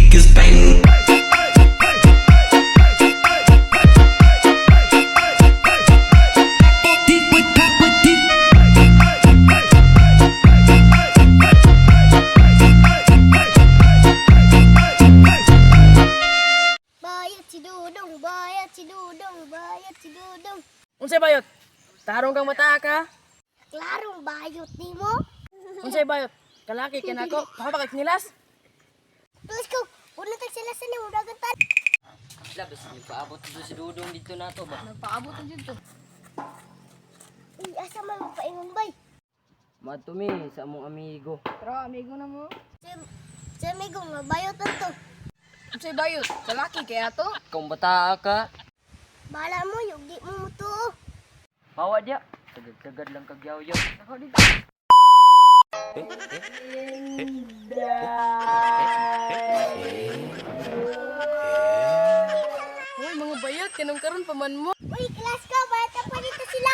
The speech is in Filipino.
weak as pain. Bayot si Dudong, bayot si Dudong, bayot si Dudong. Unsay bayot? Tarong kang mata ka? Klarong bayot ni mo. Unsay bayot? Kalaki kay nako. Pakapakit nilas. Tulis ko, una tag sila sa nimo dagan tan. Labas, nagpaabot dito si Dudong dito na to ba? Nagpaabot na dito. Uy, asa man magpaingon bay? Matumi sa among amigo. Pero amigo na mo. Si amigo nga bayot na to. Unsay bayot? Kalaki kay ato. Kung bata ka, Bala mo, yung di mo mo to. hawa dia. Sagad-sagad lang kagyaw-yaw. Ako dito. Hoy mga bayot, kanong karon pa man mo. Uy, kelas ko, bayot ka pa dito sila.